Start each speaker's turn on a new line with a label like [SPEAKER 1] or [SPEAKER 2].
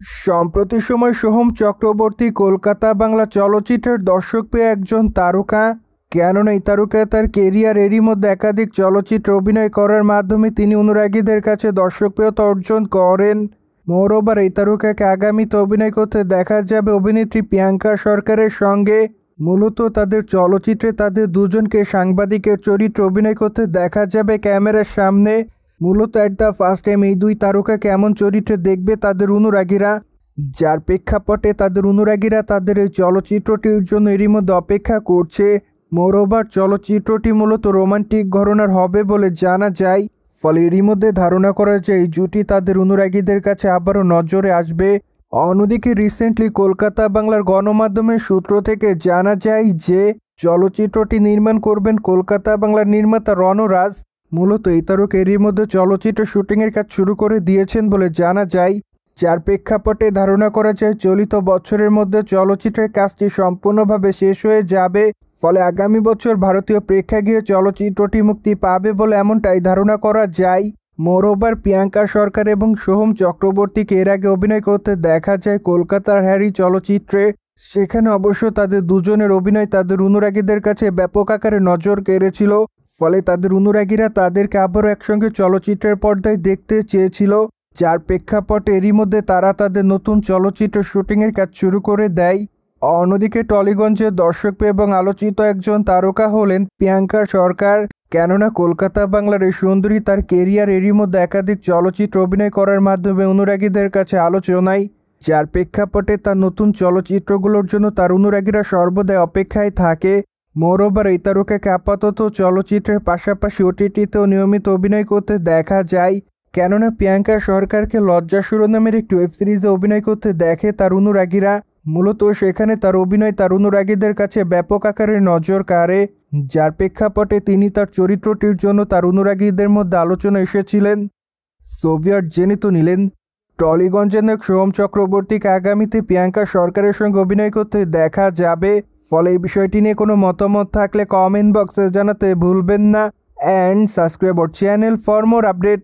[SPEAKER 1] সম্প্রতি সময় সোহম চক্রবর্তী কলকাতা বাংলা চলচ্চিত্রের দর্শক পেয়ে একজন তারকা। কেননা এই তারকা তার কেরিয়ার এরই মধ্যে একাধিক চলচ্চিত্রে অভিনয় করার মাধ্যমে তিনি অনুরাগীদের কাছে দর্শকপ্রিয়তা অর্জন করেন। মোরওভার এই তারকাকে আগামীতে অভিনয় করতে দেখা যাবে অভিনেত্রী প্রিয়াঙ্কা সরকারের সঙ্গে। মূলত তাদের চলচ্চিত্রে তাদের দুজনকে সাংবাদিকের চরিত্রে অভিনয় করতে দেখা যাবে ক্যামেরার সামনে। মূলত অ্যাট দ্য ফার্স্ট টাইম এই দুই তারকাকে এমন চরিত্রে দেখবে তাদের অনুরাগীরা, যার প্রেক্ষাপটে তাদের অনুরাগীরা তাদের এই চলচ্চিত্রটির জন্য এরই মধ্যে অপেক্ষা করছে। মোরওভার চলচ্চিত্রটি মূলত রোমান্টিক ঘরানার হবে বলে জানা যায়, ফলে এরই মধ্যে ধারণা করা যায় এই জুটি তাদের অনুরাগীদের কাছে আবারও নজরে আসবে। অন্যদিকে রিসেন্টলি কলকাতা বাংলার গণমাধ্যমের সূত্র থেকে জানা যায় যে চলচ্চিত্রটি নির্মাণ করবেন কলকাতা বাংলার নির্মাতা রণরাজ। মূলত এই তারকা এরই মধ্যে চলচ্চিত্র শুটিংয়ের কাজ শুরু করে দিয়েছেন বলে জানা যায়, যার প্রেক্ষাপটে ধারণা করা যায় চলিত বছরের মধ্যে চলচ্চিত্রের কাজটি সম্পূর্ণভাবে শেষ হয়ে যাবে। ফলে আগামী বছর ভারতীয় প্রেক্ষাগৃহে চলচ্চিত্রটি মুক্তি পাবে বলে এমনটাই ধারণা করা যায়। মোরওভার প্রিয়াঙ্কা সরকার এবং সোহম চক্রবর্তীকে এর আগে অভিনয় করতে দেখা যায় কলকাতার হ্যারি চলচ্চিত্রে। সেখানে অবশ্য তাদের দুজনের অভিনয় তাদের অনুরাগীদের কাছে ব্যাপক আকারে নজর কেড়েছিল, ফলে তাদের অনুরাগীরা তাদেরকে আবারও একসঙ্গে চলচ্চিত্রের পর্দায় দেখতে চেয়েছিল, যার প্রেক্ষাপটে এরই মধ্যে তারা তাদের নতুন চলচ্চিত্র শুটিংয়ের কাজ শুরু করে দেয়। অন্যদিকে টলিগঞ্জের দর্শকপ্রিয় এবং আলোচিত একজন তারকা হলেন প্রিয়াঙ্কা সরকার। কেননা কলকাতা বাংলার এই সুন্দরী তার কেরিয়ার এরই মধ্যে একাধিক চলচ্চিত্র অভিনয় করার মাধ্যমে অনুরাগীদের কাছে আলোচনায়, যার প্রেক্ষাপটে তার নতুন চলচ্চিত্রগুলোর জন্য তার অনুরাগীরা সর্বদাই অপেক্ষায় থাকে। মোরওভার এই তারকাকে আপাতত চলচ্চিত্রের পাশাপাশি ওটিটিতেও নিয়মিত অভিনয় করতে দেখা যায়। কেননা প্রিয়াঙ্কা সরকারকে লজ্জা শিরোনামের একটি ওয়েব সিরিজে অভিনয় করতে দেখে তার অনুরাগীরা। মূলত সেখানে তার অভিনয় তার অনুরাগীদের কাছে ব্যাপক আকারে নজর কাড়ে, যার প্রেক্ষাপটে তিনি তার চরিত্রটির জন্য তার অনুরাগীদের মধ্যে আলোচনা এসেছিলেন। সোভিয়েট জেনে তো নিলেন টলিগঞ্জের নায়ক সোহম চক্রবর্তীকে আগামীতে প্রিয়াঙ্কা সরকারের সঙ্গে অভিনয় করতে দেখা যাবে। ফলে এই বিষয়টি নিয়ে কোনো মতামত থাকলে কমেন্ট বক্সে জানাতে ভুলবেন না। And subscribe our channel for more update.